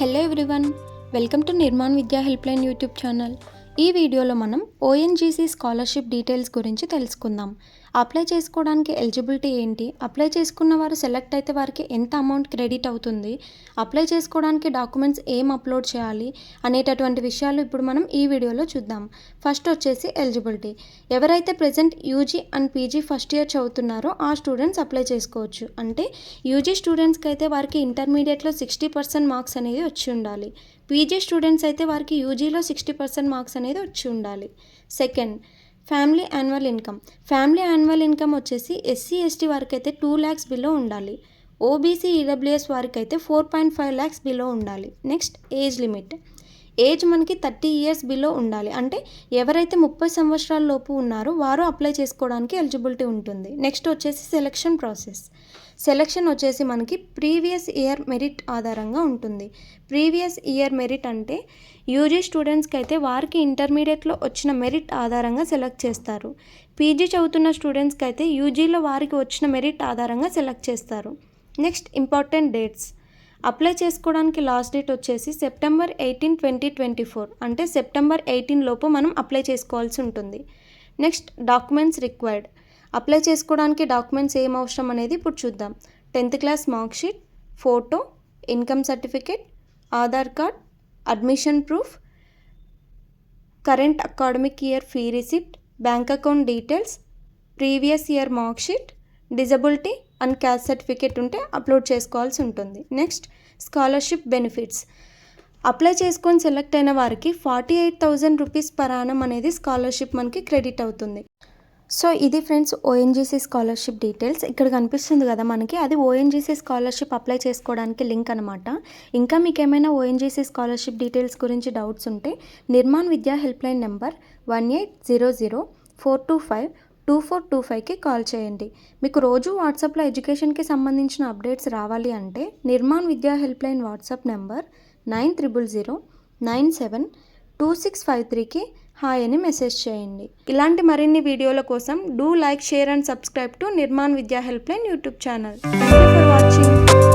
Hello everyone, welcome to Nirman Vidya helpline YouTube channel. ఈ వీడియోలో మనం ఓఎన్జీసీ స్కాలర్షిప్ డీటెయిల్స్ గురించి తెలుసుకుందాం. అప్లై చేసుకోవడానికి ఎలిజిబిలిటీ ఏంటి, అప్లై చేసుకున్న వారు సెలెక్ట్ అయితే వారికి ఎంత అమౌంట్ క్రెడిట్ అవుతుంది, అప్లై చేసుకోవడానికి డాక్యుమెంట్స్ ఏం అప్లోడ్ చేయాలి అనేటటువంటి విషయాలు ఇప్పుడు మనం ఈ వీడియోలో చూద్దాం. ఫస్ట్ వచ్చేసి ఎలిజిబిలిటీ. ఎవరైతే present UG and PG first year చదువుతున్నారో ఆ స్టూడెంట్స్ అప్లై చేసుకోవచ్చు. అంటే యూజీ స్టూడెంట్స్కి అయితే వారికి ఇంటర్మీడియట్లో 60% మార్క్స్ అనేది వచ్చి ఉండాలి. పీజీ స్టూడెంట్స్ అయితే వారికి యూజీలో 60% మార్క్స్ అనేది వచ్చి ఉండాలి. Second, family annual income. Family annual income వచ్చేసి ఎస్సీ ఎస్టీ వారికి అయితే 2 lakhs బిలో ఉండాలి. ఓబీసీ ఈడబ్ల్యూఎస్ వారికి అయితే 4.5 lakhs బిలో ఉండాలి. Next, age limit. ఏజ్ మనకి 30 years బిలో ఉండాలి. అంటే ఎవరైతే 30 సంవత్సరాల లోపు ఉన్నారో వారు అప్లై చేసుకోవడానికి ఎలిజిబిలిటీ ఉంటుంది. నెక్స్ట్ వచ్చేసి సెలక్షన్ ప్రాసెస్. సెలక్షన్ వచ్చేసి మనకి ప్రీవియస్ ఇయర్ మెరిట్ ఆధారంగా ఉంటుంది. ప్రీవియస్ ఇయర్ మెరిట్ అంటే యూజీ స్టూడెంట్స్కి అయితే వారికి ఇంటర్మీడియట్లో వచ్చిన మెరిట్ ఆధారంగా సెలెక్ట్ చేస్తారు. పీజీ చదువుతున్న స్టూడెంట్స్కి అయితే యూజీలో వారికి వచ్చిన మెరిట్ ఆధారంగా సెలెక్ట్ చేస్తారు. Next, important dates. అప్లై చేసుకోవడానికి లాస్ట్ డేట్ వచ్చేసి September 18, 2024. అంటే September 18 లోపు మనం అప్లై చేసుకోవాల్సి ఉంటుంది. Next, documents required. అప్లై చేసుకోవడానికి డాక్యుమెంట్స్ ఏం అవసరం అనేది ఇప్పుడు చూద్దాం. 10th class mark sheet, photo, income certificate, Aadhaar card, admission proof, current academic year fee receipt, bank account details, previous year mark sheet, disability and caste certificate ఉంటే upload చేసుకోవాల్సి ఉంటుంది. Next, scholarship benefits. Apply చేసుకొని select అయిన వారికి 48,000 rupees per annum అనేది scholarship మనకి credit అవుతుంది. So ఇది ఫ్రెండ్స్ ఓఎన్జీసీ స్కాలర్షిప్ డీటెయిల్స్. ఇక్కడ కనిపిస్తుంది కదా మనకి, అది ఓఎన్జీసీ స్కాలర్షిప్ అప్లై చేసుకోవడానికి లింక్ అనమాట. ఇంకా మీకు ఏమైనా ఓఎన్జీసీ స్కాలర్షిప్ డీటెయిల్స్ గురించి డౌట్స్ ఉంటే Nirman Vidya helpline number 1800-425-2425కి call చేయండి. మీకు రోజు వాట్సాప్లో ఎడ్యుకేషన్కి సంబంధించిన అప్డేట్స్ రావాలి అంటే Nirman Vidya helpline WhatsApp number 9000972653కి హాయ్ అని మెసేజ్ చేయండి. ఇలాంటి మరిన్ని వీడియోల కోసం do like, share and subscribe to Nirman Vidya helpline YouTube channel. Thank you for watching.